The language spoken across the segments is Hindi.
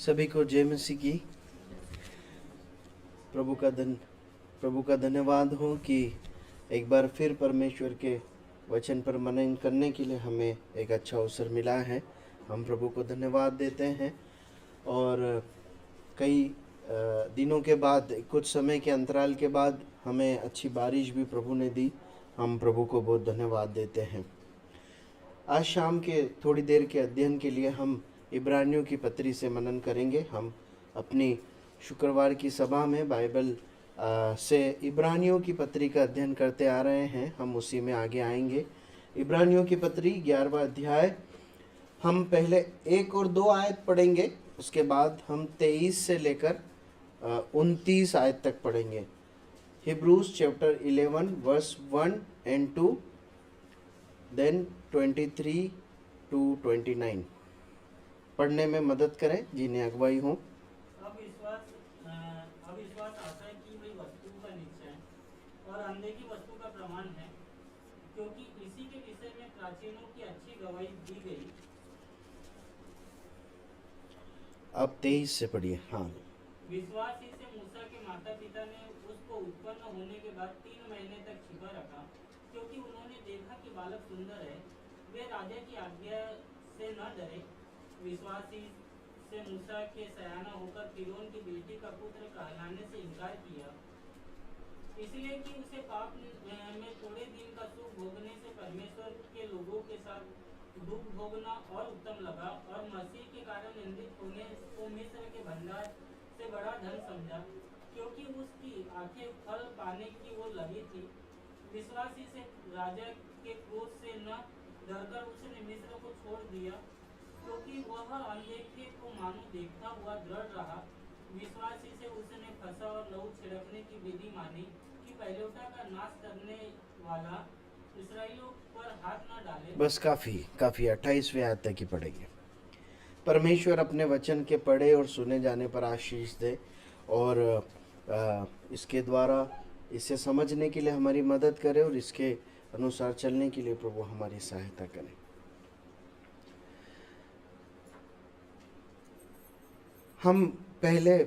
सभी को जय मसीह की। प्रभु का धन्यवाद हो कि एक बार फिर परमेश्वर के वचन पर मनन करने के लिए हमें एक अच्छा अवसर मिला है। हम प्रभु को धन्यवाद देते हैं और कई दिनों के बाद, कुछ समय के अंतराल के बाद हमें अच्छी बारिश भी प्रभु ने दी। हम प्रभु को बहुत धन्यवाद देते हैं। आज शाम के थोड़ी देर के अध्ययन के लिए हम इब्रानियों की पत्री से मनन करेंगे। हम अपनी शुक्रवार की सभा में बाइबल से इब्रानियों की पत्री का अध्ययन करते आ रहे हैं। हम उसी में आगे आएंगे। इब्रानियों की पत्री 11वां अध्याय, हम पहले 1 और 2 आयत पढ़ेंगे, उसके बाद हम 23 से लेकर 29 आयत तक पढ़ेंगे। Hebrews chapter 11 verse 1 and 2, then 23 to 29 पढ़ने में मदद करें जिन्हें अगुवाई हो। अविश्वास आशा की हुई वस्तु का निश्चय और अनदेखी वस्तु का प्रमाण है, क्योंकि इसी के विषय में प्राचीनों की अच्छी गवाही दी गई। अब 23 से पढ़िए। हाँ, विश्वास ही से मूसा के माता पिता ने उसको उत्पन्न होने के बाद 3 महीने तक छिपा रखा, क्योंकि उन्होंने देखा कि बालक सुंदर है। वे राजा की आज्ञा से न डरे। विश्वास ही से मूसा के सयाना होकर फिरौन की बेटी का पुत्र कहलाने से इनकार किया, इसलिए कि उसे पाप में थोड़े दिन का सुख भोगने से परमेश्वर के लोगों के साथ दुख भोगना और उत्तम लगा, और मसीह के कारण निंदित होने को मिस्र के भंडार से बड़ा धन समझा, क्योंकि उसकी आंखें फल पाने की वो लगी थी। विश्वासी से राजा के क्रोध से न डरकर उसने मिस्र को छोड़ दिया, क्योंकि वह अनदेखे को मानो देखता हुआ दृढ़ रहा। विश्वासी से उसने फंसा और लहू छिड़कने की विधि मानी कि पहलौठा का नाश करने वाला इस्राएलियों पर हाथ न डाले। बस काफ़ी 28वें आयत तक ही पढ़ेंगे। परमेश्वर अपने वचन के पढ़े और सुने जाने पर आशीष दे और इसके द्वारा इसे समझने के लिए हमारी मदद करे और इसके अनुसार चलने के लिए प्रभु हमारी सहायता करें। हम पहले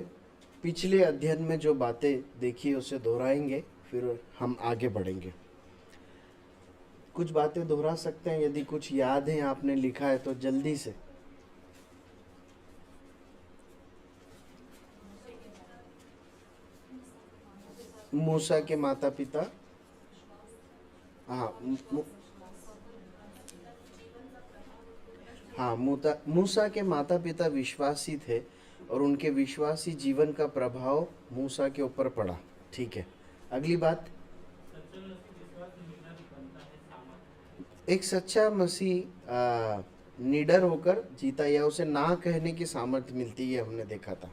पिछले अध्ययन में जो बातें देखी उसे दोहराएंगे, फिर हम आगे बढ़ेंगे। कुछ बातें दोहरा सकते हैं, यदि कुछ याद है आपने लिखा है तो जल्दी से। मूसा के माता पिता, मूसा के माता पिता विश्वासी थे और उनके विश्वासी जीवन का प्रभाव मूसा के ऊपर पड़ा। ठीक है, अगली बात, एक सच्चा मसीह निडर होकर जीता या उसे ना कहने की सामर्थ्य मिलती है, हमने देखा था।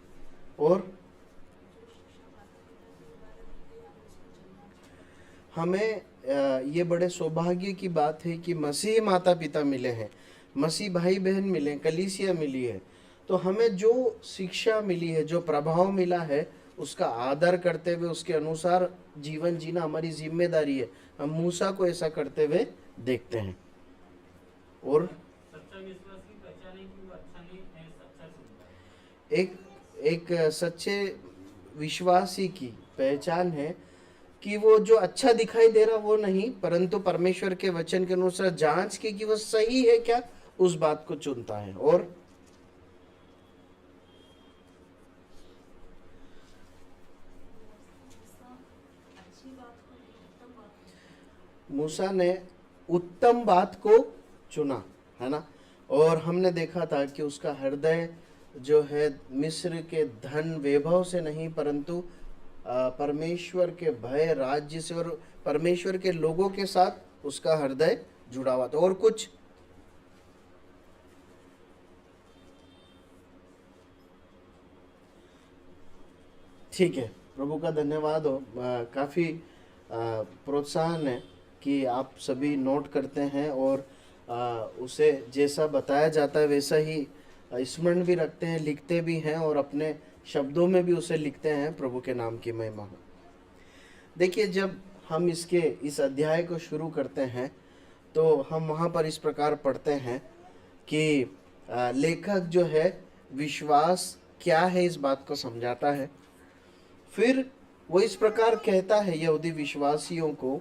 और हमें ये बड़े सौभाग्य की बात है कि मसीह माता पिता मिले हैं, मसीह भाई बहन मिले, कलीसिया मिली है। तो हमें जो शिक्षा मिली है, जो प्रभाव मिला है, उसका आदर करते हुए उसके अनुसार जीवन जीना हमारी जिम्मेदारी है। हम मूसा को ऐसा करते हुए देखते हैं। और सच्चा विश्वास की पहचान है कि वो अच्छा नहीं है, सच्चा सुनता है। एक सच्चे विश्वासी की पहचान है कि वो जो अच्छा दिखाई दे रहा वो नहीं, परंतु परमेश्वर के वचन के अनुसार जांच की कि वो सही है क्या, उस बात को चुनता है। और मूसा ने उत्तम बात को चुना, है ना। और हमने देखा था कि उसका हृदय जो है मिस्र के धन वैभव से नहीं, परंतु परमेश्वर के भय, राज्य से और परमेश्वर के लोगों के साथ उसका हृदय जुड़ा हुआ था। और कुछ ठीक है, प्रभु का धन्यवाद हो। काफ़ी प्रोत्साहन है कि आप सभी नोट करते हैं और उसे जैसा बताया जाता है वैसा ही स्मरण भी रखते हैं, लिखते भी हैं और अपने शब्दों में भी उसे लिखते हैं। प्रभु के नाम की महिमा हो। देखिए, जब हम इस अध्याय को शुरू करते हैं तो हम वहाँ पर इस प्रकार पढ़ते हैं कि लेखक जो है विश्वास क्या है इस बात को समझाता है। फिर वो इस प्रकार कहता है यहूदी विश्वासियों को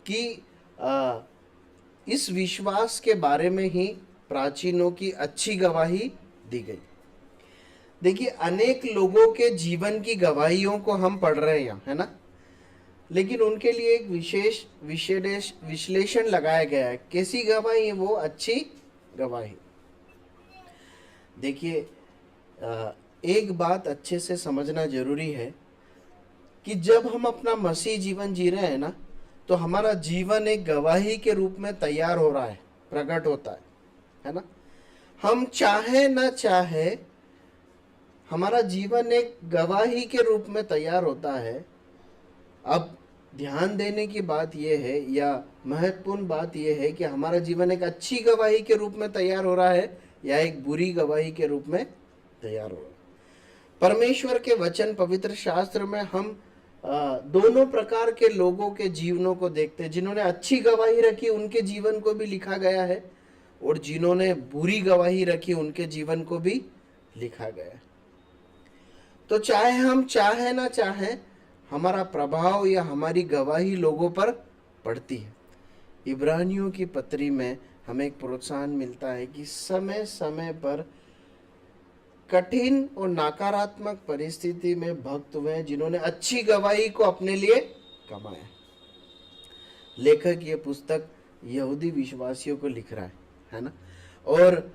कि इस विश्वास के बारे में ही प्राचीनों की अच्छी गवाही दी गई। देखिए, अनेक लोगों के जीवन की गवाहियों को हम पढ़ रहे हैं यहाँ, है ना, लेकिन उनके लिए एक विशेष विश्लेषण लगाया गया है। कैसी गवाही है वो? अच्छी गवाही। देखिए, एक बात अच्छे से समझना जरूरी है कि जब हम अपना मसीह जीवन जी रहे हैं ना, तो हमारा जीवन एक गवाही के रूप में तैयार हो रहा है, प्रकट होता है ना। हम चाहे ना चाहे हमारा जीवन एक गवाही के रूप में तैयार होता है। अब ध्यान देने की बात यह है, या महत्वपूर्ण बात यह है कि हमारा जीवन एक अच्छी गवाही के रूप में तैयार हो रहा है या एक बुरी गवाही के रूप में तैयार हो रहा है। परमेश्वर के वचन, पवित्र शास्त्र में हम दोनों प्रकार के लोगों के जीवनों को देखते हैं। जिन्होंने अच्छी गवाही रखी उनके जीवन को भी लिखा गया है, और जिन्होंने बुरी गवाही रखी उनके जीवन को भी लिखा गया है। तो चाहे हम चाहे ना चाहे, हमारा प्रभाव या हमारी गवाही लोगों पर पड़ती है। इब्रानियों की पत्री में हमें एक प्रोत्साहन मिलता है कि समय समय पर कठिन और नकारात्मक परिस्थिति में भक्त हुए जिन्होंने अच्छी गवाही को अपने लिए कमाया। लेखक ये पुस्तक यहूदी विश्वासियों को लिख रहा है ना, और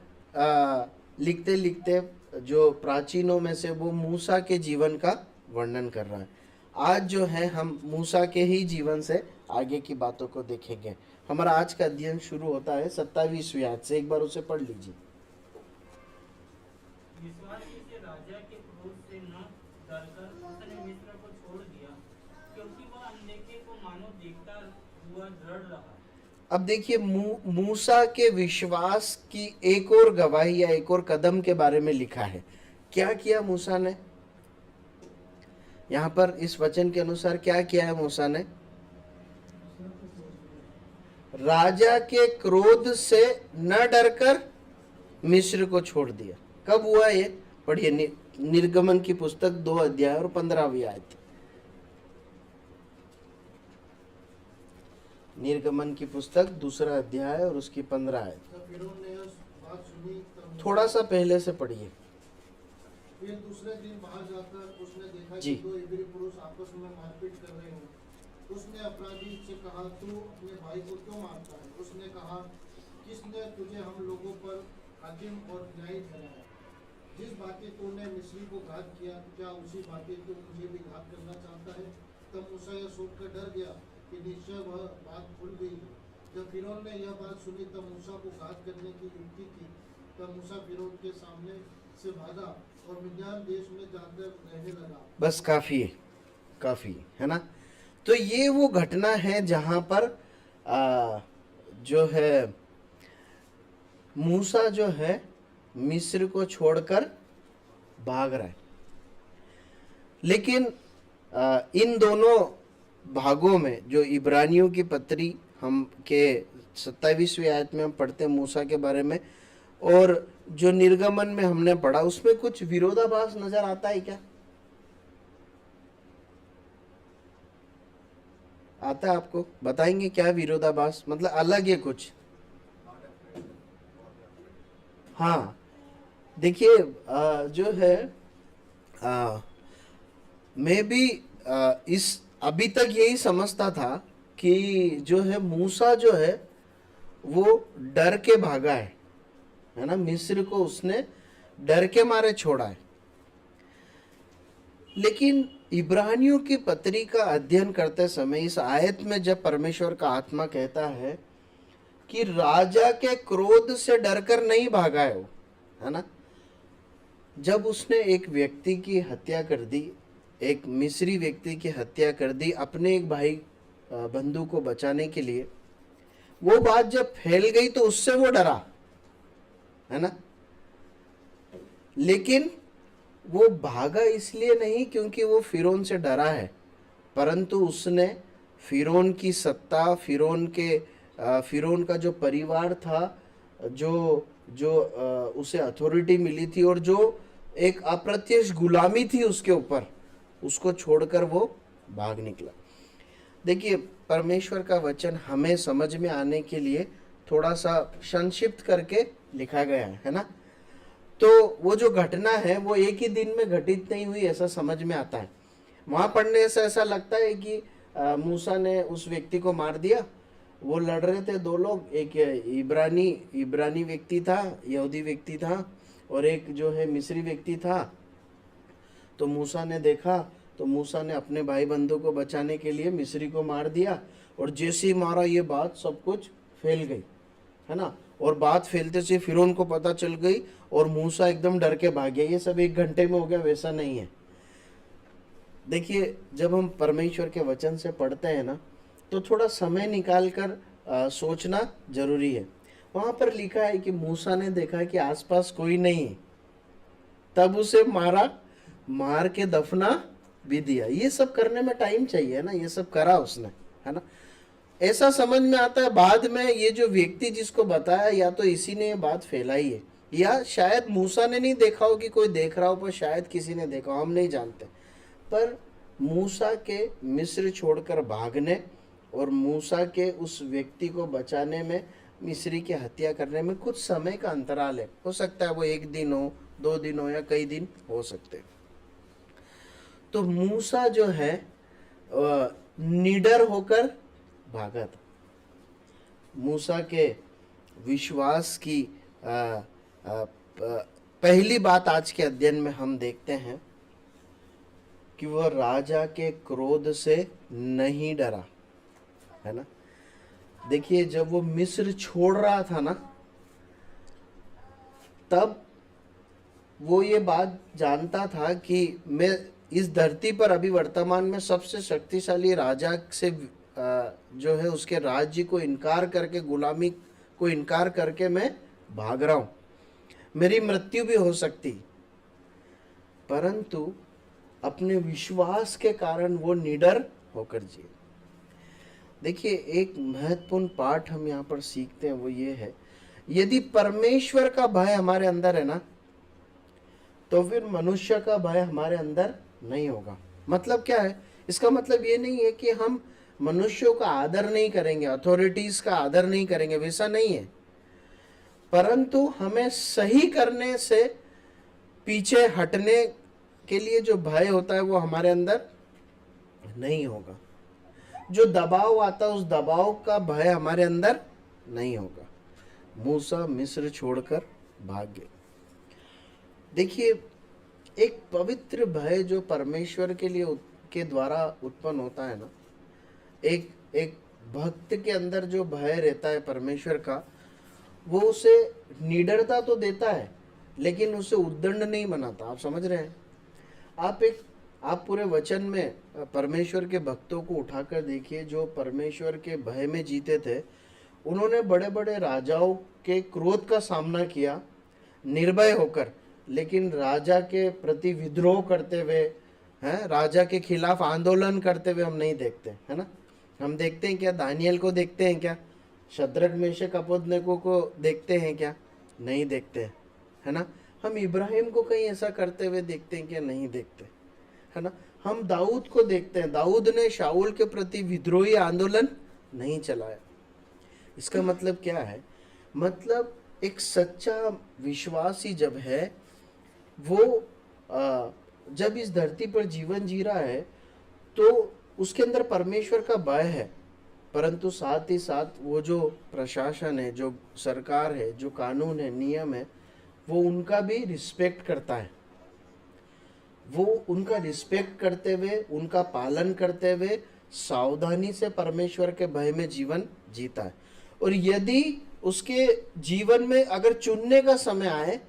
लिखते लिखते जो प्राचीनों में से वो मूसा के जीवन का वर्णन कर रहा है। आज जो है हम मूसा के ही जीवन से आगे की बातों को देखेंगे। हमारा आज का अध्ययन शुरू होता है 27वीं आयत से। एक बार उसे पढ़ लीजिए। विश्वासी से राजा के क्रोध से न डरकर उसने मिस्र को छोड़ दिया, क्योंकि वह अनदेखे को मानो देखता हुआ दृढ़ रहा। अब देखिए, मूसा के विश्वास की एक और गवाही या एक और कदम के बारे में लिखा है। क्या किया मूसा ने? यहाँ पर इस वचन के अनुसार क्या किया है मूसा ने? राजा के क्रोध से न डरकर मिस्र को छोड़ दिया। कब हुआ ये? पढ़िए निर्गमन की पुस्तक 2 अध्याय और 15वीं आयत। निर्गमन की पुस्तक 2 अध्याय और उसकी 15 आयत। थोड़ा सा पहले से पढ़िए। फिर दूसरे दिन बाहर जाकर उसने देखा जी। कि 2 इब्री पुरुष आपस में मारपीट कर रहे हैं। उसने अपराधी से कहा, तू अपने भाई को क्यों मारता है? उसने कहा, किसने तुझे हम लोगों पर हाकिम और न्यायी ठहराया? जिस बातें तूने मिस्री को घात किया, क्या उसी बातें तू मुझे भी घात करना चाहता है? तब मूसा यह सोचकर डर गया कि निश्चय वह बात खुल गई है। जब फिरौन ने यह बात सुनी तब मूसा को घात करने की युक्ति की। तब मूसा फिरौन के सामने से भागा और मिद्यान देश में जाकर रहने लगा। बस काफी है ना। तो ये वो घटना है जहां पर जो है मूसा जो है मिस्र को छोड़कर भाग रहा है। लेकिन इन दोनों भागों में जो इब्रानियों की पत्री हम के 27वीं आयत में हम पढ़ते हैं मूसा के बारे में, और जो निर्गमन में हमने पढ़ा, उसमें कुछ विरोधाभास नजर आता है क्या? आता है आपको? बताएंगे क्या विरोधाभास? मतलब अलग है कुछ? हाँ, देखिए, जो है मैं भी इस अभी तक यही समझता था कि जो है मूसा जो है वो डर के भागा है ना। मिस्र को उसने डर के मारे छोड़ा है। लेकिन इब्रानियों की पत्री का अध्ययन करते समय इस आयत में जब परमेश्वर का आत्मा कहता है कि राजा के क्रोध से डरकर नहीं भागा है वो, है ना। जब उसने एक व्यक्ति की हत्या कर दी, एक मिस्री व्यक्ति की हत्या कर दी अपने एक भाई बंधु को बचाने के लिए, वो बात जब फैल गई तो उससे वो डरा, है ना। लेकिन वो भागा इसलिए नहीं क्योंकि वो फिरौन से डरा है, परंतु उसने फिरौन की सत्ता, फिरौन का जो परिवार था, जो उसे अथॉरिटी मिली थी, और जो एक अप्रत्यक्ष गुलामी थी उसके ऊपर, उसको छोड़कर वो भाग निकला। देखिए, परमेश्वर का वचन हमें समझ में आने के लिए थोड़ा सा संक्षिप्त करके लिखा गया है ना। तो वो जो घटना है वो एक ही दिन में घटित नहीं हुई, ऐसा समझ में आता है। वहां पढ़ने से ऐसा लगता है कि मूसा ने उस व्यक्ति को मार दिया। वो लड़ रहे थे दो लोग, एक इब्रानी व्यक्ति था, यहूदी व्यक्ति था, और एक जो है मिस्री व्यक्ति था। तो मूसा ने देखा, तो मूसा ने अपने भाई बंधु को बचाने के लिए मिस्री को मार दिया, और जैसे ही मारा ये बात सब कुछ फैल गई, है ना। और बात फैलते से फिरौन को पता चल गई, और मूसा एकदम डर के भाग गया। ये सब एक घंटे में हो गया, वैसा नहीं है। देखिए, जब हम परमेश्वर के वचन से पढ़ते हैं ना, तो थोड़ा समय निकाल कर सोचना जरूरी है। वहां पर लिखा है कि मूसा ने देखा कि आसपास कोई नहीं है, तब उसे मार के दफना भी दिया। ये सब करने में टाइम चाहिए ना, ये सब करा उसने, है ना। ऐसा समझ में आता है बाद में, ये जो व्यक्ति जिसको बताया, या तो इसी ने ये बात फैलाई है, या शायद मूसा ने नहीं देखा हो कि कोई देख रहा हो, पर शायद किसी ने देखा हो, हम नहीं जानते। पर मूसा के मिस्र छोड़कर भागने और मूसा के उस व्यक्ति को बचाने में, मिस्री की हत्या करने में कुछ समय का अंतराल है। हो सकता है वो एक दिन हो, 2 दिन हो, या कई दिन हो सकते हैं। तो मूसा जो है निडर होकर भागा था। मूसा के विश्वास की पहली बात आज के अध्ययन में हम देखते हैं कि वह राजा के क्रोध से नहीं डरा, है ना। देखिए, जब वो मिस्र छोड़ रहा था ना, तब वो ये बात जानता था कि मैं इस धरती पर अभी वर्तमान में सबसे शक्तिशाली राजा से जो है उसके राज्य को इनकार करके, गुलामी को इनकार करके मैं भाग रहा हूं, मेरी मृत्यु भी हो सकती। परंतु अपने विश्वास के कारण वो निडर होकर जिए। देखिए, एक महत्वपूर्ण पाठ हम यहाँ पर सीखते हैं, वो ये है, यदि परमेश्वर का भय हमारे अंदर है ना, तो फिर मनुष्य का भय हमारे अंदर नहीं होगा। मतलब क्या है? इसका मतलब ये नहीं है कि हम मनुष्यों का आदर नहीं करेंगे, अथॉरिटीज का आदर नहीं करेंगे, वैसा नहीं है। परंतु हमें सही करने से पीछे हटने के लिए जो भय होता है वो हमारे अंदर नहीं होगा। जो दबाव आता है, उस दबाव का भय हमारे अंदर नहीं होगा। मूसा मिस्र छोड़कर भाग गए। देखिए, एक पवित्र भय जो परमेश्वर के लिए के द्वारा उत्पन्न होता है ना, एक भक्त के अंदर जो भय रहता है परमेश्वर का, वो उसे निडरता तो देता है, लेकिन उसे उद्दंड नहीं बनाता। आप समझ रहे हैं? आप पूरे वचन में परमेश्वर के भक्तों को उठाकर देखिए, जो परमेश्वर के भय में जीते थे। उन्होंने बड़े बड़े राजाओं के क्रोध का सामना किया निर्भय होकर, लेकिन राजा के प्रति विद्रोह करते हुए, हैं, राजा के खिलाफ आंदोलन करते हुए हम नहीं देखते, है ना। हम देखते हैं क्या? दानियल को देखते हैं क्या? शद्रक मेशक अबेदनगो को देखते हैं क्या? नहीं देखते हैं, है ना। हम इब्राहिम को कहीं ऐसा करते हुए देखते हैं क्या? नहीं देखते, है ना। हम दाऊद को देखते हैं, दाऊद ने शाऊल के प्रति विद्रोही आंदोलन नहीं चलाया। इसका मतलब क्या है? मतलब एक सच्चा विश्वासी जब है, वो जब इस धरती पर जीवन जी रहा है, तो उसके अंदर परमेश्वर का भय है, परंतु साथ ही साथ वो जो प्रशासन है, जो सरकार है, जो कानून है, नियम है, वो उनका भी रिस्पेक्ट करता है। वो उनका रिस्पेक्ट करते हुए, उनका पालन करते हुए सावधानी से परमेश्वर के भय में जीवन जीता है। और यदि उसके जीवन में अगर चुनने का समय आए,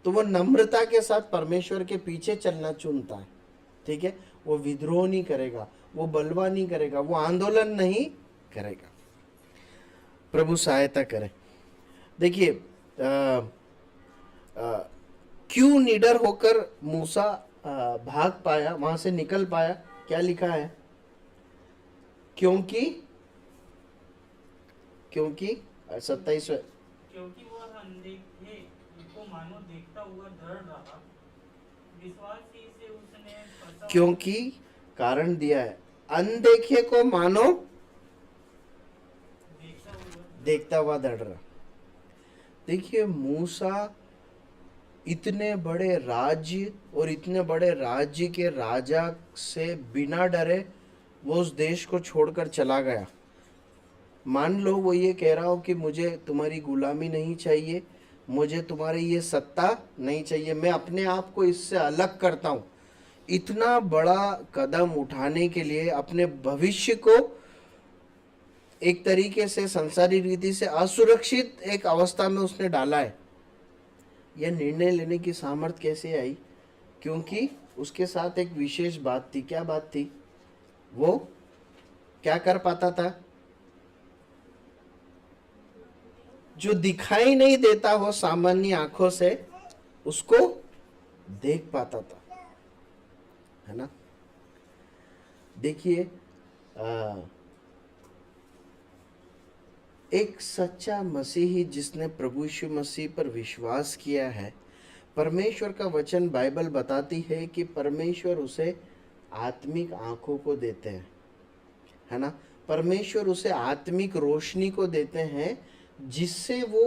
तो वो नम्रता के साथ परमेश्वर के पीछे चलना चुनता है। ठीक है, वो विद्रोह नहीं करेगा, वो बलवा नहीं करेगा, वो आंदोलन नहीं करेगा। प्रभु सहायता करे। देखिए, क्यों निडर होकर मूसा भाग पाया, वहां से निकल पाया? क्या लिखा है? क्योंकि 27 क्योंकि वह अनदेखे को मानो देखता हुआ डर रहा, और उस समय उसने देखा कि बालक सुंदर है। वे राजा की आज्ञा से न डरे, परंतु साथ ही साथ वो जो प्रशासन है, जो कानून है, नियम है, वो उनका भी रिस्पेक्ट करता है। वो उनका रिस्पेक्ट करते हुए उनका पालन करते हुए सावधानी से परमेश्वर के भय में जीवन जीता है। और यदि उसके जीवन में अगर चुनने का समय आए, तो वो नम्रता के साथ परमेश्वर के पीछे चलना चुनता है। ठीक है, वो विद्रोह नहीं करेगा, वो आंदोलन नहीं करेगा, वो विश्वास ही से उसने फंसा क्योंकि कारण दिया है, अनदेखे को मानो देखा हुआ देखता हुआ डर रहा। देखिए मूसा इतने बड़े राज्य और इतने बड़े राज्य के राजा से बिना डरे वो उस देश को छोड़कर चला गया। मान लो वो ये कह रहा हो कि मुझे तुम्हारी गुलामी नहीं चाहिए, मुझे तुम्हारी ये सत्ता नहीं चाहिए, मैं अपने आप को इससे अलग करता हूं। इतना बड़ा कदम उठाने के लिए अपने भविष्य को एक तरीके से संसारी रीति से असुरक्षित एक अवस्था में उसने डाला है। यह निर्णय लेने की सामर्थ्य कैसे आई? क्योंकि उसके साथ एक विशेष बात थी। क्या बात थी? वो क्या कर पाता था? जो दिखाई नहीं देता हो सामान्य आंखों से, उसको देख पाता था, है ना। देखिए एक सच्चा मसीही जिसने प्रभु यीशु मसीह पर विश्वास किया है, परमेश्वर का वचन बाइबल बताती है कि परमेश्वर उसे आत्मिक आंखों को देते हैं, है ना। परमेश्वर उसे आत्मिक रोशनी को देते हैं जिससे वो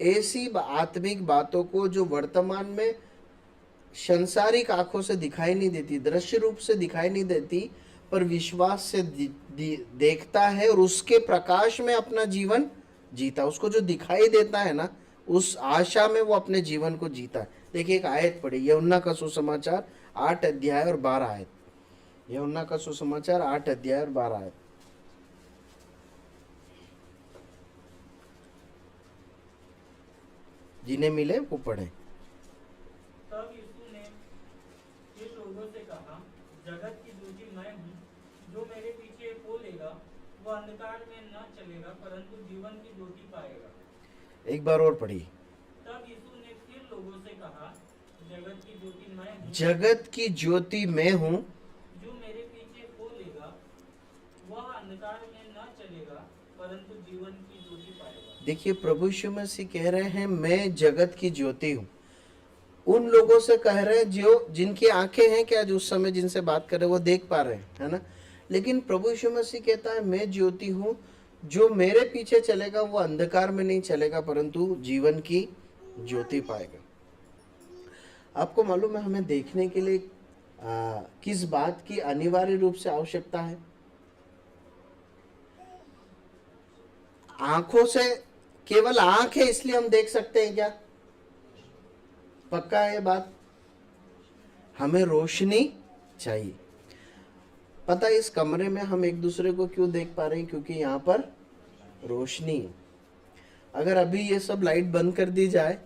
ऐसी आत्मिक बातों को जो वर्तमान में संसारिक आंखों से दिखाई नहीं देती, दृश्य रूप से दिखाई नहीं देती, पर विश्वास से देखता है और उसके प्रकाश में अपना जीवन जीता। उसको जो दिखाई देता है ना, उस आशा में वो अपने जीवन को जीता है। देखिए एक आयत पढ़े, यूहन्ना का सुसमाचार 8 अध्याय और 12 आयत। यूहन्ना का सुसमाचार 8 अध्याय और 12 आयत। जिन्हें मिले वो पढ़े। तब यीशु ने इन लोगों से कहा, जगत की ज्योति मैं हूँ, जो मेरे पीछे बोलेगा वह अंधकार में न चलेगा परंतु जीवन की ज्योति पाएगा। एक बार और पढ़ी। तब यीशु ने फिर लोगों से कहा, जगत की ज्योति मैं हूँ, जगत की ज्योति मैं हूँ, जो मेरे पीछे बोलेगा वह अंधकार में न चलेगा परंतु जीवन की ज्योति पाएगा। देखिए प्रभु यीशु मसीह कह रहे हैं मैं जगत की ज्योति हूँ। उन लोगों से कह रहे हैं जो जिनकी आंखें हैं, क्या जो उस समय जिनसे बात कर रहे हैं वो देख पा रहे हैं, है ना। लेकिन प्रभु यीशु मसीह कहता है मैं ज्योति हूँ, जो मेरे पीछे चलेगा वो अंधकार में नहीं चलेगा परंतु जीवन की ज्योति पाएगा। आपको मालूम है हमें देखने के लिए किस बात की अनिवार्य रूप से आवश्यकता है? आंखों से केवल आंख है इसलिए हम देख सकते हैं क्या? पक्का है ये बात? हमें रोशनी चाहिए। पता है इस कमरे में हम एक दूसरे को क्यों देख पा रहे हैं? क्योंकि यहाँ पर रोशनी है। अगर अभी ये सब लाइट बंद कर दी जाए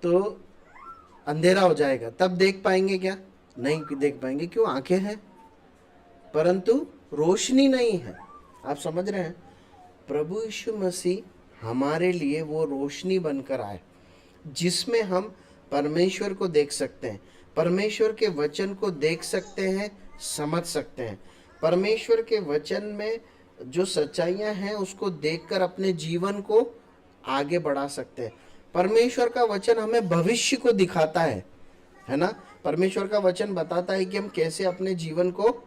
तो अंधेरा हो जाएगा, तब देख पाएंगे क्या? नहीं देख पाएंगे। क्यों? आंखें हैं परंतु रोशनी नहीं है। आप समझ रहे हैं? प्रभु यीशु मसीह हमारे लिए वो रोशनी बनकर आए जिसमें हम परमेश्वर को देख सकते हैं, परमेश्वर के वचन को देख सकते हैं, समझ सकते हैं, परमेश्वर के वचन में जो सच्चाइयां हैं उसको देखकर अपने जीवन को आगे बढ़ा सकते हैं। परमेश्वर का वचन हमें भविष्य को दिखाता है ना। परमेश्वर का वचन बताता है कि हम कैसे अपने जीवन को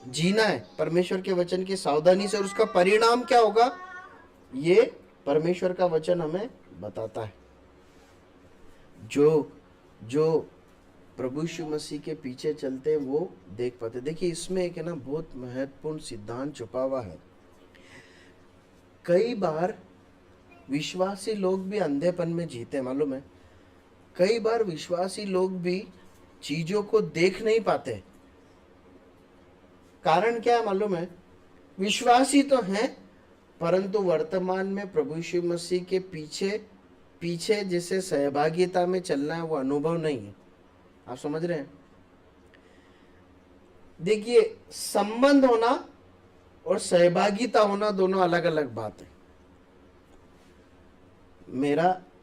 जीना है, परमेश्वर के वचन की सावधानी से, और उसका परिणाम क्या होगा ये परमेश्वर का वचन हमें बताता है। जो प्रभु यीशु मसीह के पीछे चलते हैं वो देख पाते। देखिए इसमें एक है ना बहुत महत्वपूर्ण सिद्धांत छुपा हुआ है। कई बार विश्वासी लोग भी अंधेपन में जीते हैं, मालूम है। कई बार विश्वासी लोग भी चीजों को देख नहीं पाते। कारण क्या है मालूम है? विश्वासी तो हैं परंतु वर्तमान में प्रभु यीशु मसीह के पीछे जैसे सहभागिता में चलना है वो अनुभव नहीं है। आप समझ रहे हैं? देखिए संबंध होना और सहभागिता होना दोनों अलग अलग बात है।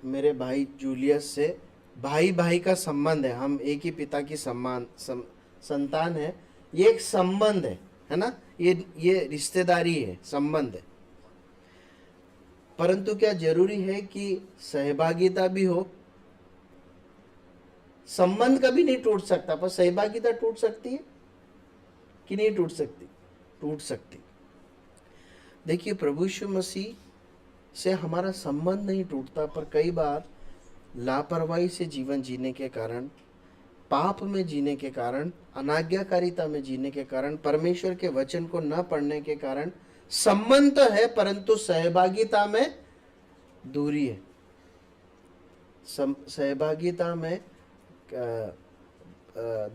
मेरे भाई जूलियस से भाई का संबंध है, हम एक ही पिता की संतान है, ये एक संबंध है ना, ये रिश्तेदारी है, संबंध है। परंतु क्या जरूरी है कि सहभागिता भी हो? संबंध कभी नहीं टूट सकता, पर सहभागिता टूट सकती है कि नहीं टूट सकती? टूट सकती। देखिए, प्रभु यीशु मसीह से हमारा संबंध नहीं टूटता, पर कई बार लापरवाही से जीवन जीने के कारण, पाप में जीने के कारण, अनाज्ञाकारिता में जीने के कारण, परमेश्वर के वचन को न पढ़ने के कारण संबंध तो है परंतु सहभागिता में दूरी है। सहभागिता में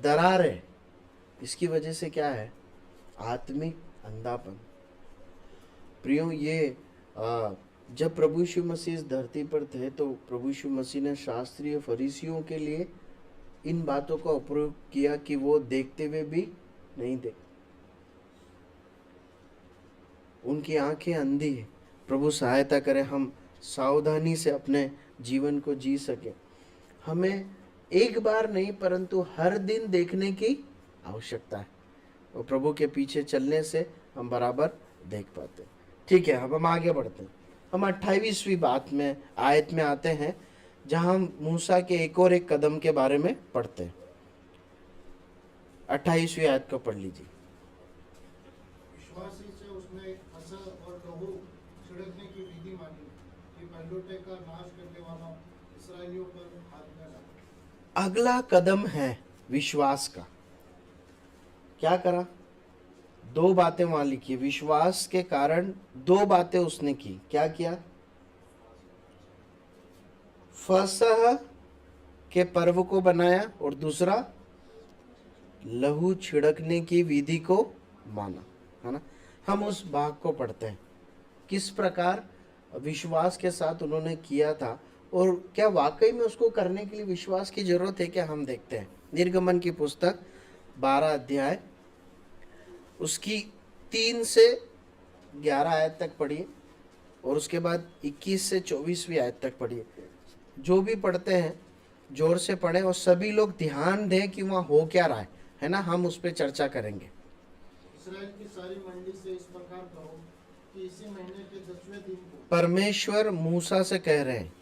दरार है। इसकी वजह से क्या है? आत्मिक अंधापन। प्रियो, ये जब प्रभु यीशु मसीह इस धरती पर थे तो प्रभु यीशु मसीह ने शास्त्रीय फरीसियों के लिए इन बातों का उपयोग किया कि वो देखते हुए भी नहीं देखते, उनकी आंखें अंधी है। प्रभु सहायता करे हम सावधानी से अपने जीवन को जी सके। हमें एक बार नहीं परंतु हर दिन देखने की आवश्यकता है, और प्रभु के पीछे चलने से हम बराबर देख पाते हैं। ठीक है, अब हम आगे बढ़ते हैं। हम 28वीं बात में आयत में आते हैं, जहां हम मूसा के एक और एक कदम के बारे में पढ़ते हैं। 28वीं आयत को पढ़ लीजिए। विश्वासी से उसने फसल और लहू छिड़कने की विधि मानी कि पहलौठे का नाश करने वाला इस्राएलियों पर हाथ में डाला। अगला कदम है विश्वास का। क्या करा? दो बातें वहां लिखी। विश्वास के कारण दो बातें उसने की। क्या किया? फसह के पर्व को बनाया, और दूसरा लहू छिड़कने की विधि को माना, है ना। हम उस भाग को पढ़ते हैं, किस प्रकार विश्वास के साथ उन्होंने किया था, और क्या वाकई में उसको करने के लिए विश्वास की जरूरत है क्या? हम देखते हैं। निर्गमन की पुस्तक 12 अध्याय उसकी 3 से 11 आयत तक पढ़िए, और उसके बाद 21 से 24वीं आयत तक पढ़िए। जो भी पढ़ते हैं जोर से पढ़े, और सभी लोग ध्यान दें कि वहाँ हो क्या रहा है ना। हम उस पर चर्चा करेंगे। इस्राएल की सारी मंडली से इस प्रकार कहो कि इसी महीने के 10वें दिन को, परमेश्वर मूसा से कह रहे हैं,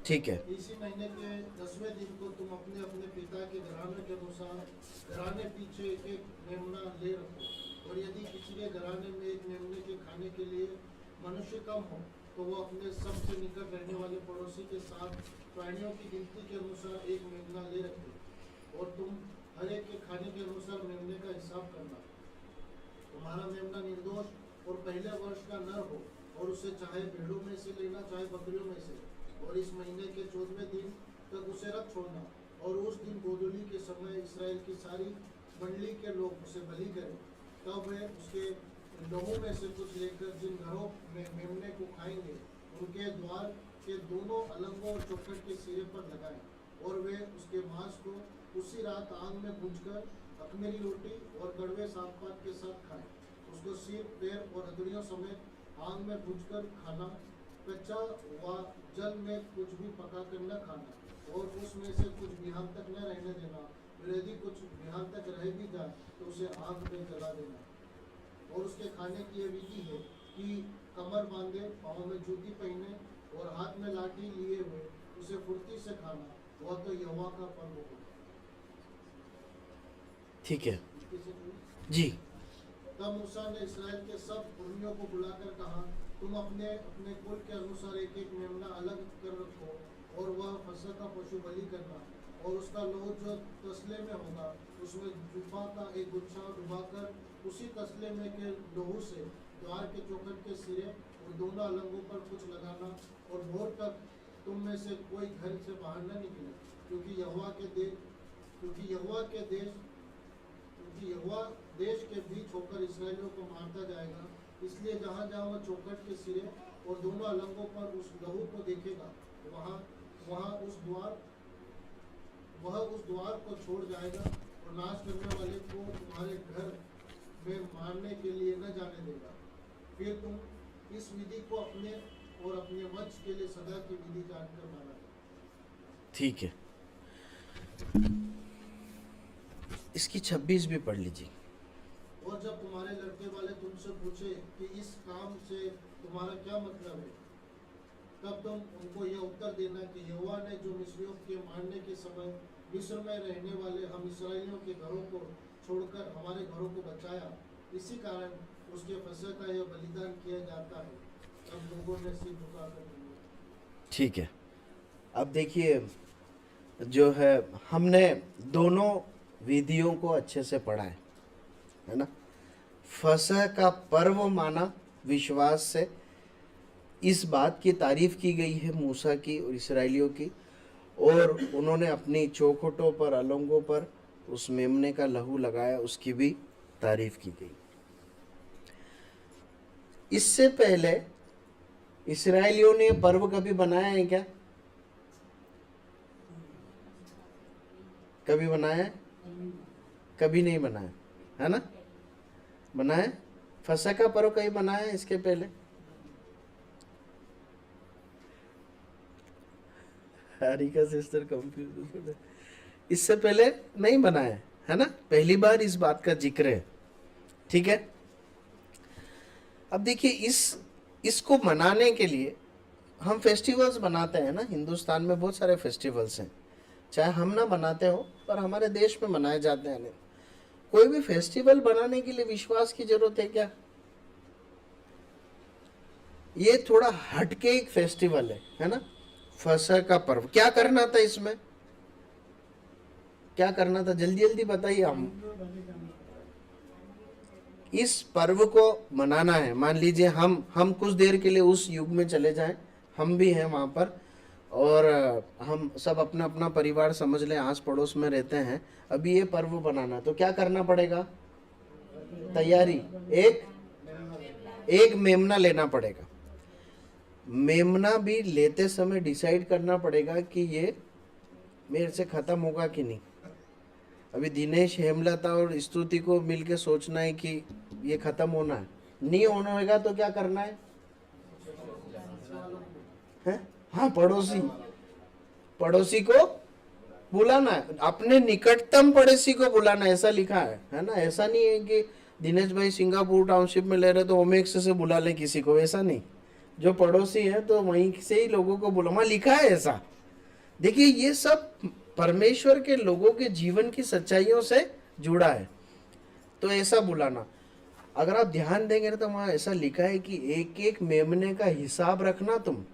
ठीक है, इसी महीने के 10वें दिन को तुम अपने अपने पिता के घराने के अनुसार घराने पीछे एक एक मेमना ले रखो, और यदि किसी के घराने में एक मेमने के खाने के लिए मनुष्य कम हो तो वो अपने सबसे निकट रहने वाले पड़ोसी के साथ प्राणियों की गिनती के अनुसार एक मेमना ले रखे, और तुम हर एक के खाने के अनुसार मेमने का हिसाब करना। तुम्हारा मेमना निर्दोष और पहले वर्ष का नर हो, और उसे चाहे भेड़ों में से लेना चाहे बकरियों में से, और इस महीने के 14वें दिन तक उसे रख छोड़ना। और उस दिन गोधूली के समय इसराइल की सारी मंडली के लोग उसे बलि करें। तब वे उसके लहू में से कुछ लेकर जिन घरों में मेमने को खाएंगे उनके द्वार के दोनों अलंगों और चौखट के सिरे पर लगाएं, और वे उसके मांस को उसी रात आग में भूनकर अखमेरी रोटी और कड़वे सागपात के साथ खाएं। उसको सिर, पैर और हथेलियों समेत आग में भूनकर खाना। कच्चा व जल में कुछ भी पकाकर न खाना, और उसमें से कुछ बिहान तक न रहने देना। और यदि कुछ बिहान तक रह भी जाए तो उसे आग में जला देना। और उसके खाने की यह विधि है कि कमर बांधे, पाँव में जूती पहने और हाथ में लाठी लिए हुए उसे फुर्ती से खाना। वह तो यहोवा का पर्व हो। ठीक है जी। तब मूसा ने इसराइल के सब पुरनियों को बुलाकर कहा, तुम अपने अपने कुल के अनुसार एक एक मेमना अलग कर रखो, और वह फसह का पशु बलि करना। और उसका लहू जो तसले में होगा उसमें जुफा का एक गुच्छा डुबाकर उसी तसले में के लहू से द्वार के चौखट के सिरे और दोनों अलंगों पर कुछ लगाना। और भोर तक तुम में से कोई घर से बाहर न निकले, क्योंकि यहोवा देश के बीच होकर इसराइलियों को मारता जाएगा। इसलिए जहाँ जहाँ वह चौखट के सिरे और दोनों अलंगों पर उस लहू को देखेगा, वहाँ उस द्वार को छोड़ जाएगा, और नाश करने वाले को तुम्हारे घर में मारने के लिए न जाने देगा। फिर तुम इस विधि को अपने और अपने वंश के लिए सदा की विधि जानकर माना। ठीक है, इसकी 26 भी पढ़ लीजिए। और जब तुम्हारे लड़के वाले तुमसे पूछे कि इस काम से तुम्हारा क्या मतलब है, तब तुम उनको यह उत्तर देना कि यहोवा ने जो मिस्रियों के मारने के समय मिस्र में रहने वाले हम इस्राएलियों के घरों को छोड़कर हमारे घरों को बचाया, इसी कारण उसके फसह का यह बलिदान किया जाता है। तब लोगों ने सिर झुकाकर दिया। ठीक है, अब देखिए जो है हमने दोनों विधियों को अच्छे से पढ़ा है ना। फसह का पर्व माना विश्वास से, इस बात की तारीफ की गई है मूसा की और इस्राएलियों की, और उन्होंने अपनी चौखटों पर अलंगों पर उस मेमने का लहू लगाया, उसकी भी तारीफ की गई। इससे पहले इस्राएलियों ने पर्व कभी बनाया है क्या? कभी बनाया है? कभी नहीं बनाया है ना। बनाया फसह का पर्व कहीं बनाया है इसके पहले? हारिका सिस्टर कंफ्यूज, इससे पहले नहीं बनाया है ना, पहली बार इस बात का जिक्र है। ठीक है, अब देखिए इसको मनाने के लिए हम फेस्टिवल्स बनाते हैं ना। हिंदुस्तान में बहुत सारे फेस्टिवल्स हैं, चाहे हम ना बनाते हो पर हमारे देश में मनाए जाते हैं। कोई भी फेस्टिवल बनाने के लिए विश्वास की जरूरत है क्या? ये थोड़ा हटके एक फेस्टिवल है ना। फसह का पर्व क्या करना था, इसमें क्या करना था, जल्दी जल्दी बताइए। हम इस पर्व को मनाना है। मान लीजिए हम कुछ देर के लिए उस युग में चले जाएं, हम भी हैं वहां पर, और हम सब अपना अपना परिवार समझ लें, आस पड़ोस में रहते हैं, अभी ये पर्व बनाना, तो क्या करना पड़ेगा? तैयारी, एक मेमना लेना पड़ेगा। मेमना भी लेते समय डिसाइड करना पड़ेगा कि ये मेरे से खत्म होगा कि नहीं। अभी दिनेश, हेमलता और स्तुति को मिलके सोचना है कि ये खत्म होना है, नहीं होना होगा तो क्या करना है? हाँ, पड़ोसी को बुलाना है, अपने निकटतम पड़ोसी को बुलाना, ऐसा लिखा है ना। ऐसा नहीं है कि दिनेश भाई सिंगापुर टाउनशिप में ले रहे तो ओमेक्स से बुला ले किसी को, ऐसा नहीं। जो पड़ोसी है तो वहीं से ही लोगों को बुला, वहां लिखा है ऐसा। देखिए ये सब परमेश्वर के लोगों के जीवन की सच्चाइयों से जुड़ा है, तो ऐसा बुलाना। अगर आप ध्यान देंगे तो वहां ऐसा लिखा है कि एक एक मेमने का हिसाब रखना तुम।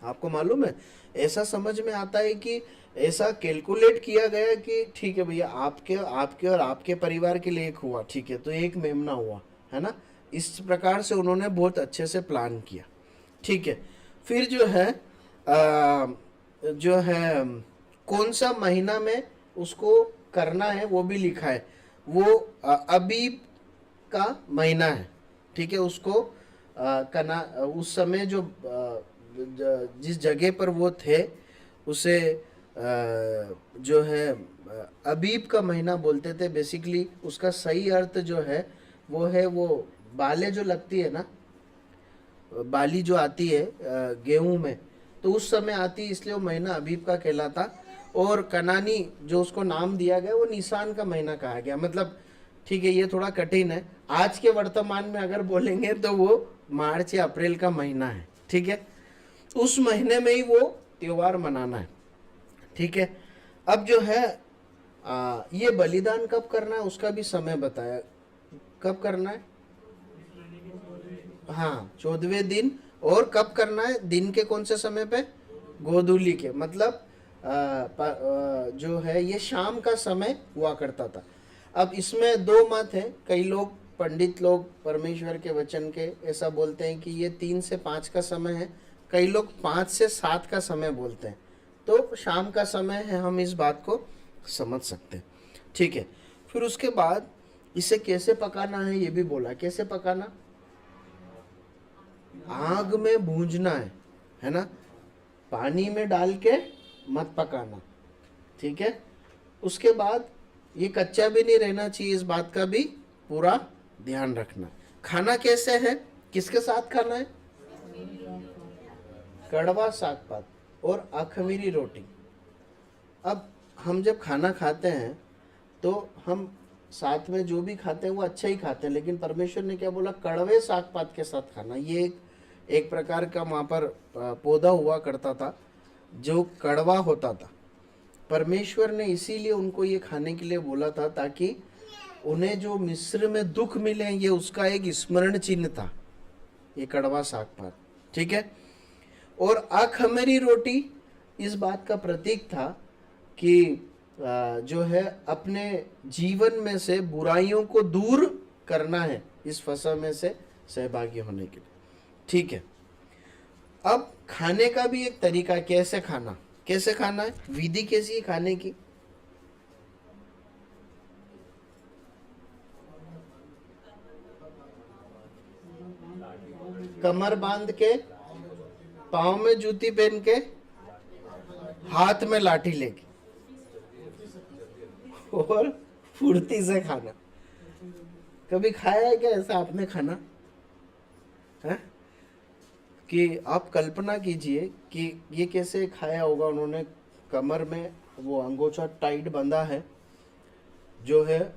आपको मालूम है, ऐसा समझ में आता है कि ऐसा कैलकुलेट किया गया कि ठीक है भैया, आपके और आपके परिवार के लिए एक हुआ, ठीक है, तो एक मेमना हुआ, है ना। इस प्रकार से उन्होंने बहुत अच्छे से प्लान किया। ठीक है, फिर जो है कौन सा महीना में उसको करना है वो भी लिखा है। वो अबीब का महीना है, ठीक है। उसको उस समय जिस जगह पर वो थे उसे जो है अबीब का महीना बोलते थे। बेसिकली उसका सही अर्थ जो है वो बाले जो लगती है ना, बाली जो आती है गेहूं में, तो उस समय आती है, इसलिए वो महीना अबीब का कहलाता। और कनानी जो उसको नाम दिया गया वो निसान का महीना कहा गया। मतलब ठीक है, ये थोड़ा कठिन है, आज के वर्तमान में अगर बोलेंगे तो वो मार्च या अप्रैल का महीना है, ठीक है। उस महीने में ही वो त्योहार मनाना है, ठीक है। अब जो है ये बलिदान कब करना है उसका भी समय बताया, कब करना है? हाँ, 14वें दिन। और कब करना है? दिन के कौन से समय पे? गोधूली के, मतलब जो है ये शाम का समय हुआ करता था। अब इसमें दो मत है, कई लोग पंडित लोग परमेश्वर के वचन के ऐसा बोलते हैं कि ये 3 से 5 का समय है, कई लोग 5 से 7 का समय बोलते हैं, तो शाम का समय है, हम इस बात को समझ सकते हैं, ठीक है। फिर उसके बाद इसे कैसे पकाना है ये भी बोला। कैसे पकाना? आग में भूंजना है ना, पानी में डाल के मत पकाना, ठीक है। उसके बाद ये कच्चा भी नहीं रहना चाहिए, इस बात का भी पूरा ध्यान रखना। खाना कैसे है, किसके साथ खाना है? कड़वा साग पात और अखमीरी रोटी। अब हम जब खाना खाते हैं तो हम साथ में जो भी खाते हैं वो अच्छा ही खाते हैं, लेकिन परमेश्वर ने क्या बोला? कड़वे साग पात के साथ खाना। ये एक प्रकार का वहाँ पर पौधा हुआ करता था जो कड़वा होता था। परमेश्वर ने इसीलिए उनको ये खाने के लिए बोला था ताकि उन्हें जो मिस्र में दुख मिले ये उसका एक स्मरण चिन्ह था, ये कड़वा साग पात, ठीक है। और अखमीरी रोटी इस बात का प्रतीक था कि जो है अपने जीवन में से बुराइयों को दूर करना है इस फसल में से सहभागी होने के लिए, ठीक है। अब खाने का भी एक तरीका, कैसे खाना है, विधि कैसी है खाने की। कमर बांध के, पाँव में जूती पहन के, हाथ में लाठी लेके और फुर्ती से खाना। कभी खाया है क्या ऐसा आपने खाना है? कि आप कल्पना कीजिए कि ये कैसे खाया होगा उन्होंने। कमर में वो अंगोछा टाइट बंधा है जो है,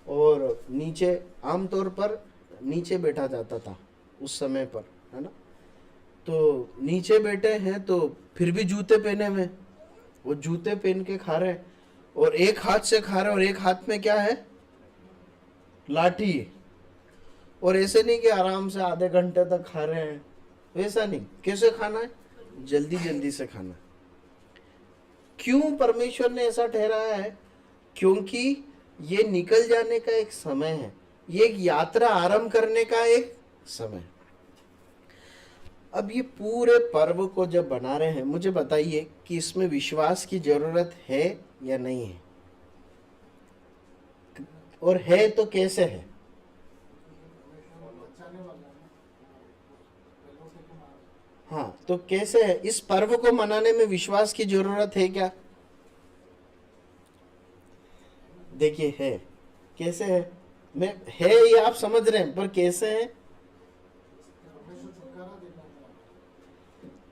और नीचे आमतौर पर नीचे बैठा जाता था उस समय पर, है ना। तो नीचे बैठे हैं तो फिर भी जूते पहने हुए, वो जूते पहन के खा रहे हैं और एक हाथ से खा रहे हैं और एक हाथ में क्या है, लाठी है। और ऐसे नहीं कि आराम से आधे घंटे तक खा रहे हैं, वैसा नहीं। कैसे खाना है, जल्दी जल्दी से खाना। क्यों परमेश्वर ने ऐसा ठहराया है? क्योंकि ये निकल जाने का एक समय है, ये एक यात्रा आरंभ करने का एक समय। अब ये पूरे पर्व को जब बना रहे हैं, मुझे बताइए कि इसमें विश्वास की जरूरत है या नहीं है, और है तो कैसे है? हाँ, तो कैसे है? इस पर्व को मनाने में विश्वास की जरूरत है क्या? देखिए है, कैसे है, मैं है ये आप समझ रहे हैं, पर कैसे है?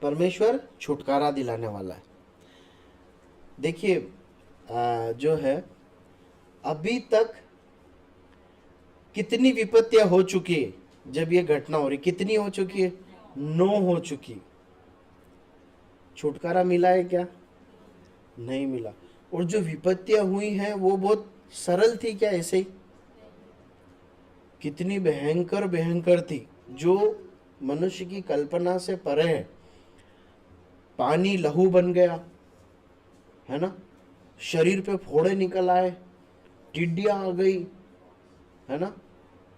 परमेश्वर छुटकारा दिलाने वाला है। देखिए जो है अभी तक कितनी विपत्तियां हो चुकी है जब ये घटना हो रही, कितनी हो चुकी है? 9 हो चुकी। छुटकारा मिला है क्या? नहीं मिला। और जो विपत्तियां हुई हैं वो बहुत सरल थी क्या? ऐसे ही कितनी भयंकर भयंकर थी जो मनुष्य की कल्पना से परे है। पानी लहू बन गया, है ना, शरीर पे फोड़े निकल आए, टिड्डियां आ गई, है ना,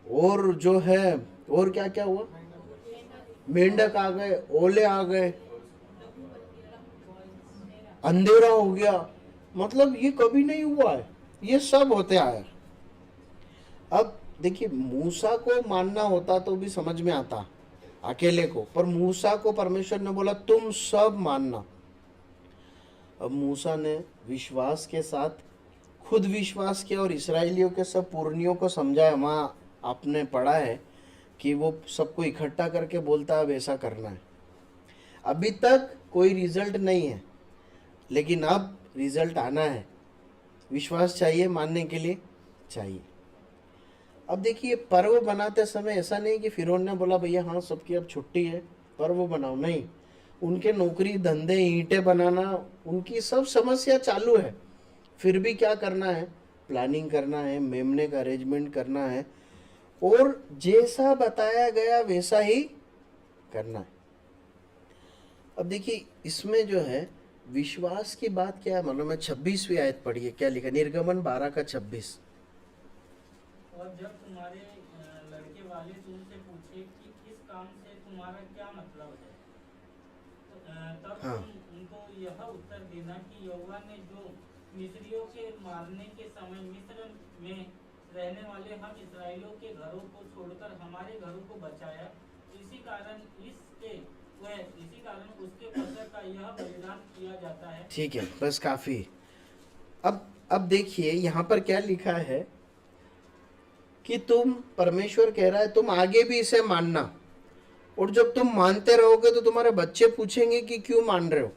और जो है और क्या क्या हुआ, मेंढक आ गए, ओले आ गए, अंधेरा हो गया। मतलब ये कभी नहीं हुआ है, ये सब होते आया। अब देखिए मूसा को मानना होता तो भी समझ में आता अकेले को, पर मूसा को परमेश्वर ने बोला तुम सब मानना। अब मूसा ने विश्वास के साथ खुद विश्वास किया और इस्राएलियों के सब पुरनियों को समझाया। वहाँ आपने पढ़ा है कि वो सबको इकट्ठा करके बोलता है अब ऐसा करना है। अभी तक कोई रिजल्ट नहीं है, लेकिन अब रिजल्ट आना है। विश्वास चाहिए, मानने के लिए चाहिए। अब देखिए पर्व बनाते समय ऐसा नहीं कि फिरौन ने बोला भैया हाँ सबकी अब छुट्टी है पर्व बनाओ, नहीं। उनके नौकरी धंधे ईंटें बनाना उनकी सब समस्या चालू है, फिर भी क्या करना है, प्लानिंग करना है, मेमने का अरेंजमेंट करना है और जैसा बताया गया वैसा ही करना है। अब देखिए इसमें जो है विश्वास की बात क्या है मालूम है? 26वीं आयत पढ़िए, क्या लिखा? निर्गमन 12 का 26। और जब तुम्हारे लड़के वाले तुमसे पूछे कि इस काम से तुम्हारा क्या मतलब है, तब हाँ। तुम उनको यह उत्तर देना कि यहोवा ने जो मिस्रियों के मारने के समय मिस्र में रहने वाले हम इस्राएलियों के घरों को छोड़कर हमारे घरों को बचाया, इसी कारण उसके पत्थर का यह बलिदान किया जाता है। ठीक है, बस काफी। अब देखिए यहाँ पर क्या लिखा है कि तुम, परमेश्वर कह रहा है तुम आगे भी इसे मानना, और जब तुम मानते रहोगे तो तुम्हारे बच्चे पूछेंगे कि क्यों मान रहे हो,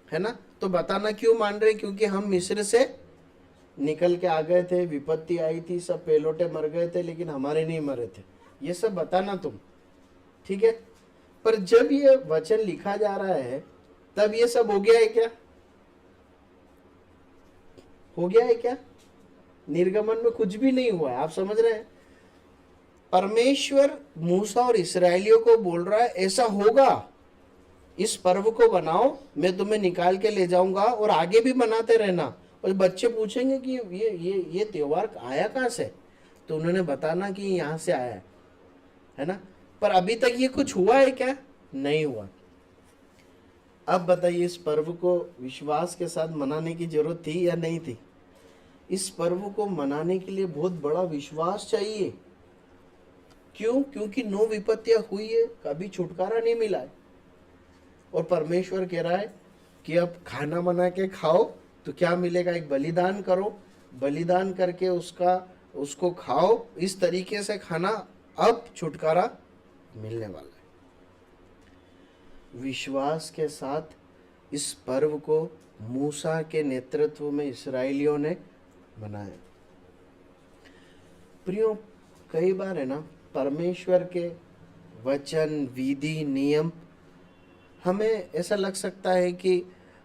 है ना, तो बताना क्यों मान रहे, क्योंकि हम मिस्र से निकल के आ गए थे, विपत्ति आई थी, सब पेलोटे मर गए थे लेकिन हमारे नहीं मरे थे, ये सब बताना तुम, ठीक है। पर जब ये वचन लिखा जा रहा है तब ये सब हो गया है क्या? हो गया है क्या? निर्गमन में कुछ भी नहीं हुआ है। आप समझ रहे हैं? परमेश्वर मूसा और इस्राएलियों को बोल रहा है ऐसा होगा, इस पर्व को बनाओ, मैं तुम्हें निकाल के ले जाऊंगा और आगे भी बनाते रहना। और बच्चे पूछेंगे कि ये त्योहार आया कहाँ से, तो उन्होंने बताना कि यहाँ से आया है ना। पर अभी तक ये कुछ हुआ है क्या? नहीं हुआ। अब बताइए, इस पर्व को विश्वास के साथ मनाने की जरूरत थी या नहीं थी? इस पर्व को मनाने के लिए बहुत बड़ा विश्वास चाहिए। क्यों? क्योंकि 9 विपत्तियां हुई है, कभी छुटकारा नहीं मिला है। और परमेश्वर कह रहा है कि अब खाना बना के खाओ तो क्या मिलेगा? एक बलिदान करो, बलिदान करके उसको खाओ, इस तरीके से खाना, अब छुटकारा मिलने वाला है। विश्वास के साथ इस पर्व को मूसा के नेतृत्व में इस्राएलियों ने मनाया। प्रियो, कई बार है ना, परमेश्वर के वचन, विधि, नियम, हमें ऐसा लग सकता है कि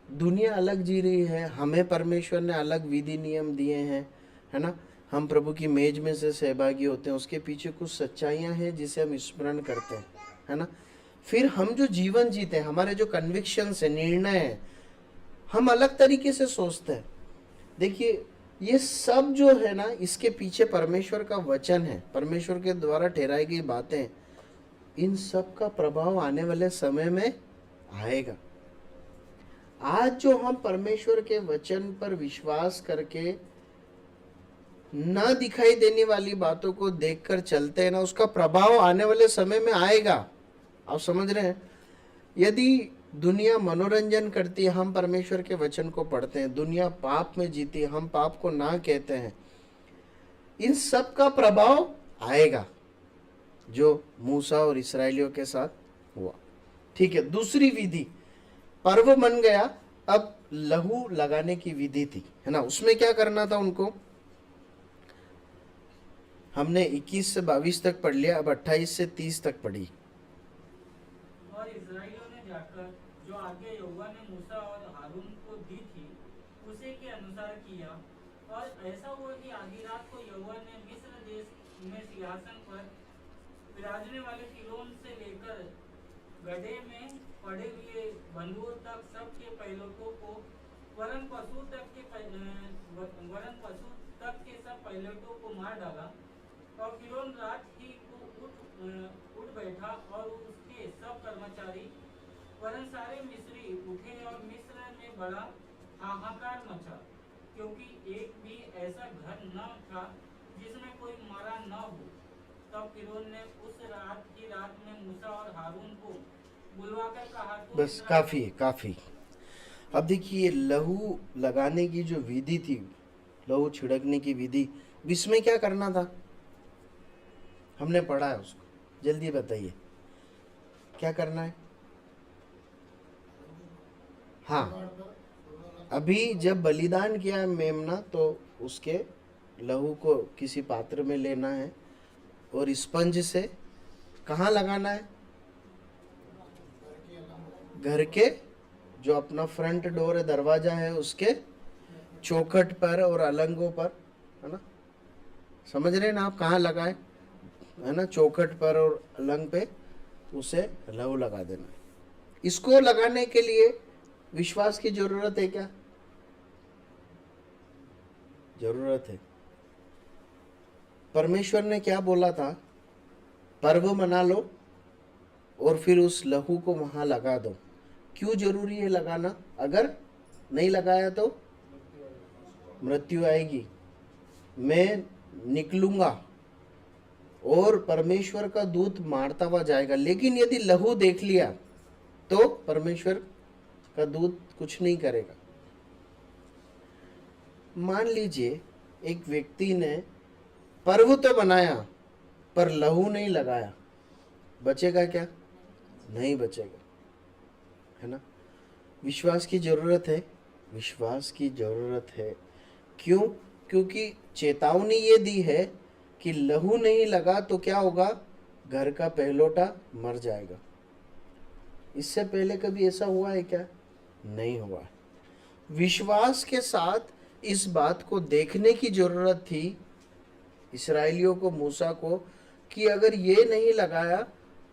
दुनिया अलग जी रही है, हमें परमेश्वर ने अलग विधि नियम दिए हैं, है ना। हम प्रभु की मेज में से सहभागी होते हैं, उसके पीछे कुछ सच्चाइयां हैं जिसे हम स्मरण करते हैं, है ना। फिर हम जो जीवन जीते हैं, हमारे जो कन्विक्शंस है, निर्णय है, हम अलग तरीके से सोचते हैं। देखिए, ये सब जो है ना, इसके पीछे परमेश्वर का वचन है, परमेश्वर के द्वारा ठहराई गई बातें, इन सब का प्रभाव आने वाले समय में आएगा। आज जो हम परमेश्वर के वचन पर विश्वास करके ना दिखाई देने वाली बातों को देखकर चलते हैं ना, उसका प्रभाव आने वाले समय में आएगा। आप समझ रहे हैं? यदि दुनिया मनोरंजन करती है, हम परमेश्वर के वचन को पढ़ते हैं, दुनिया पाप में जीती है, हम पाप को ना कहते हैं, इन सब का प्रभाव आएगा जो मूसा और इस्राएलियों के साथ हुआ। ठीक है, दूसरी विधि, पर्व बन गया, अब लहू लगाने की विधि थी, है ना। उसमें क्या करना था उनको? हमने 21 से 22 तक पढ़ लिया, अब 28 से 30 तक पढ़ी। और इस्राएलियों ने जाकर जो आज्ञा यहोवा ने मूसा और हारून को दी थी उसे के अनुसार किया। और ऐसा हुआ कि आधी रात को यहोवा ने मिस्र देश में सिंहासन पर विराजने वाले फिरौन से लेकर गड्ढे में पड़े हुए बंधुओं तक सबके पहिलौठों को, वरन पशु तक के सब पहिलौठों को मार डाला। और फिरौन रात ही को उठ बैठा और उसके सब कर्मचारी वरन सारे मिस्री उठे और मिस्र में बड़ा हाहाकार मचा, क्योंकि एक भी ऐसा घर न था जिसमें कोई मारा न हो। तब फिरौन ने उस रात में मूसा और हारून को बुलवाकर कहा, तो बस काफी है, काफी। अब देखिए, लहू लगाने की जो विधि थी, लहू छिड़कने की विधि, इसमें क्या करना था? हमने पढ़ा है उसको, जल्दी बताइए क्या करना है। हाँ, अभी जब बलिदान किया मेमना, तो उसके लहू को किसी पात्र में लेना है और स्पंज से कहाँ लगाना है? घर के जो अपना फ्रंट डोर है, दरवाजा है, उसके चौखट पर और अलंगों पर, है ना। समझ रहे हैं ना आप? कहाँ लगाए, है ना, चौखट पर और अलंग पे उसे लहू लगा देना। इसको लगाने के लिए विश्वास की जरूरत है क्या? जरूरत है। परमेश्वर ने क्या बोला था? पर्व मना लो और फिर उस लहू को वहां लगा दो। क्यों जरूरी है लगाना? अगर नहीं लगाया तो मृत्यु आएगी, मैं निकलूंगा और परमेश्वर का दूत मारता हुआ जाएगा। लेकिन यदि लहू देख लिया तो परमेश्वर का दूत कुछ नहीं करेगा। मान लीजिए एक व्यक्ति ने पर्व तो बनाया पर लहू नहीं लगाया, बचेगा क्या? नहीं बचेगा, है ना। विश्वास की जरूरत है, विश्वास की जरूरत है। क्यों? क्योंकि चेतावनी ये दी है कि लहू नहीं लगा तो क्या होगा? घर का पहलौठा मर जाएगा, इससे पहले कभी ऐसा हुआ है क्या? नहीं हुआ। विश्वास के साथ इस बात को देखने की जरूरत थी इस्राएलियों को, मूसा को, कि अगर ये नहीं लगाया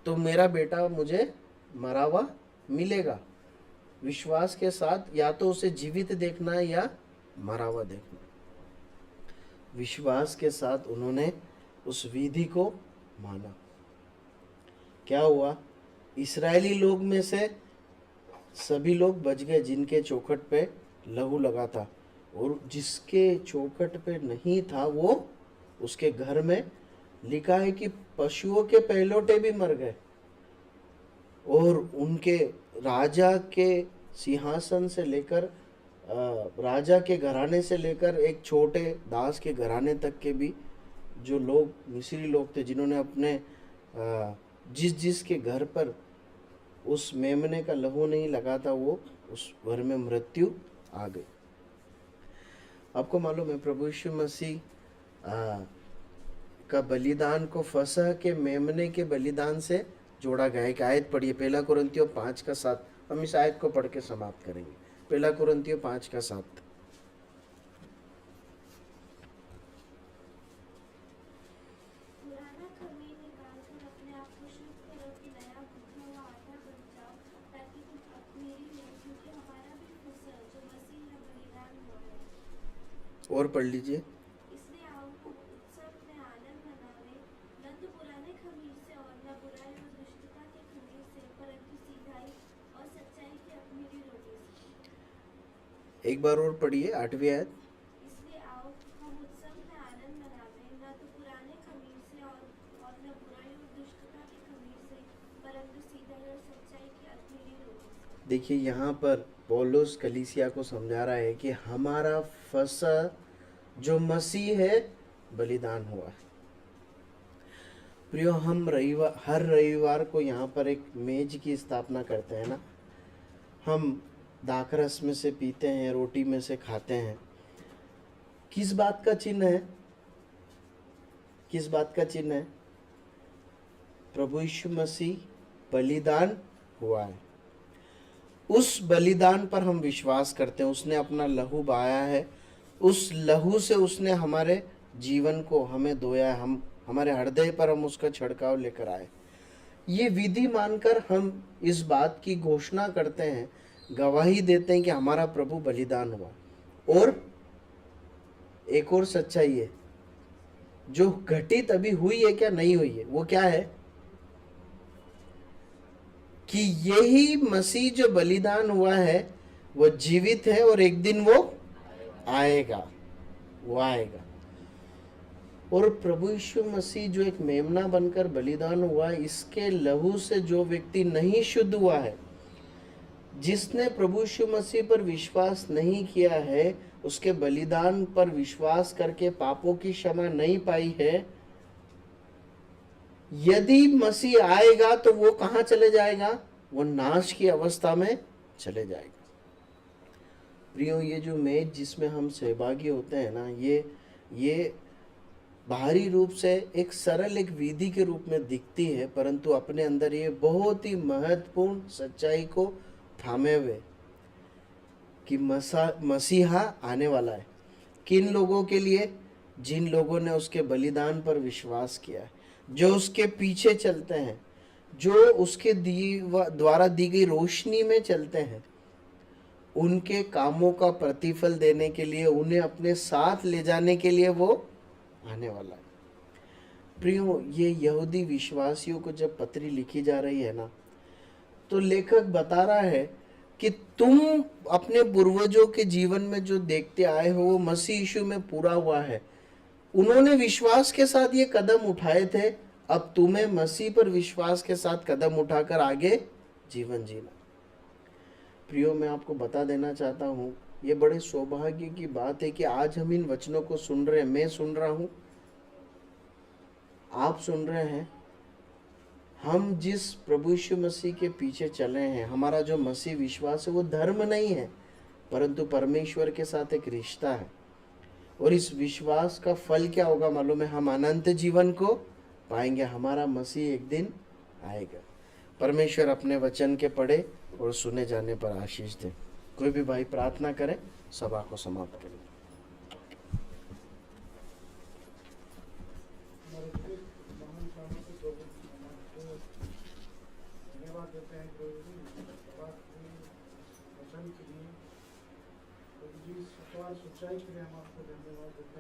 तो मेरा बेटा मुझे मरा हुआ मिलेगा। विश्वास के साथ या तो उसे जीवित देखना है या मरा हुआ देखना। विश्वास के साथ उन्होंने उस विधि को माना। क्या हुआ? इस्राएली लोग में से सभी लोग बच गए जिनके चौखट पे लहू लगा था, और जिसके चौखट पे नहीं था वो उसके घर में लिखा है कि पशुओं के पहलौठे भी मर गए, और उनके राजा के सिंहासन से लेकर राजा के घराने से लेकर एक छोटे दास के घराने तक के भी जो लोग मिस्री लोग थे, जिन्होंने अपने जिस के घर पर उस मेमने का लहू नहीं लगा था, वो उस घर में मृत्यु आ गई। आपको मालूम है प्रभु यीशु मसीह का बलिदान को फसह के मेमने के बलिदान से जोड़ा गया। एक आयत पढ़िए, 1 कुरिन्थियों 5:7। हम इस आयत को पढ़ के समाप्त करेंगे। 1 कुरिन्थियों 5:7। पुराना खमीर निकालकर अपने आप को शुद्ध करो कि नया गूंथा हुआ आटा बन जाओ, ताकि तुम अख़मीरी हो, क्योंकि हमारा भी फसह जो मसीह है बलिदान हुआ है। और पढ़ लीजिए। इसलिए आओ हम उत्सव में आनंद मनावे, न तो पुराने खमीर से और न बुराई और दुष्टता के खमीर से, परंतु सीधाई और सच्चाई की अख़मीरी रोटी से। एक बार और पढ़िए, 8वीं आयत। इसलिए आओ हम उत्सव में आनंद मनावे, न तो पुराने खमीर से और न बुराई और दुष्टता के खमीर से, परंतु सीधाई और सच्चाई की अख़मीरी रोटी से। देखिए यहाँ पर पौलुस कलीसिया को समझा रहा है कि हमारा फसह जो मसीह है बलिदान हुआ है। प्रियो, हम हर रविवार को यहाँ पर एक मेज की स्थापना करते हैं ना। हम दाखरस में से पीते हैं, रोटी में से खाते हैं। किस बात का चिन्ह है? किस बात का चिन्ह है? प्रभु यीशु मसीह बलिदान हुआ है, उस बलिदान पर हम विश्वास करते हैं। उसने अपना लहू बहाया है, उस लहू से उसने हमारे जीवन को हमें धोया है, हम हमारे हृदय पर हम उसका छिड़काव लेकर आए। ये विधि मानकर हम इस बात की घोषणा करते हैं, गवाही देते हैं कि हमारा प्रभु बलिदान हुआ। और एक और सच्चाई है जो घटित अभी हुई है, क्या नहीं हुई है, वो क्या है कि यही मसीह जो बलिदान हुआ है वो जीवित है, और एक दिन वो आएगा, वो आएगा। और प्रभु यीशु मसीह जो एक मेमना बनकर बलिदान हुआ है, इसके लहू से जो व्यक्ति नहीं शुद्ध हुआ है, जिसने प्रभु यीशु मसीह पर विश्वास नहीं किया है, उसके बलिदान पर विश्वास करके पापों की क्षमा नहीं पाई है, यदि मसीह आएगा तो वो कहां चले जाएगा? वो नाश की अवस्था में चले जाएगा। प्रियो, ये जो मेज जिसमें हम सहभागी होते हैं ना, ये बाहरी रूप से एक सरल एक विधि के रूप में दिखती है, परंतु अपने अंदर ये बहुत ही महत्वपूर्ण सच्चाई को थामे हुए कि मसीहा आने वाला है। किन लोगों के लिए? जिन लोगों ने उसके बलिदान पर विश्वास किया है, जो उसके पीछे चलते हैं, जो उसके द्वारा दी गई रोशनी में चलते हैं। उनके कामों का प्रतिफल देने के लिए, उन्हें अपने साथ ले जाने के लिए वो आने वाला है। प्रियो, ये यहूदी विश्वासियों को जब पत्री लिखी जा रही है ना, तो लेखक बता रहा है कि तुम अपने पूर्वजों के जीवन में जो देखते आए हो वो मसीह यीशु में पूरा हुआ है। उन्होंने विश्वास के साथ ये कदम उठाए थे, अब तुम्हें मसीह पर विश्वास के साथ कदम उठाकर आगे जीवन जीना। प्रियो, मैं आपको बता देना चाहता हूँ, ये बड़े सौभाग्य की बात है कि आज हम इन वचनों को सुन रहे हैं। मैं सुन रहा हूँ, आप सुन रहे हैं। हम जिस प्रभु यीशु मसीह के पीछे चले हैं, हमारा जो मसीह विश्वास है वो धर्म नहीं है, परंतु परमेश्वर के साथ एक रिश्ता है। और इस विश्वास का फल क्या होगा मालूम है? हम अनंत जीवन को पाएंगे। हमारा मसीह एक दिन आएगा। परमेश्वर अपने वचन के पढ़े और सुने जाने पर आशीष दे। कोई भी भाई प्रार्थना करे, सभा को समाप्त करें। हमारे विवेक महान स्वामी से प्रभु को धन्यवाद देते हैं प्रभु जी, बात के वचन के लिए, प्रभु जी सत्य सच्चाई के लिए हम आपको धन्यवाद देते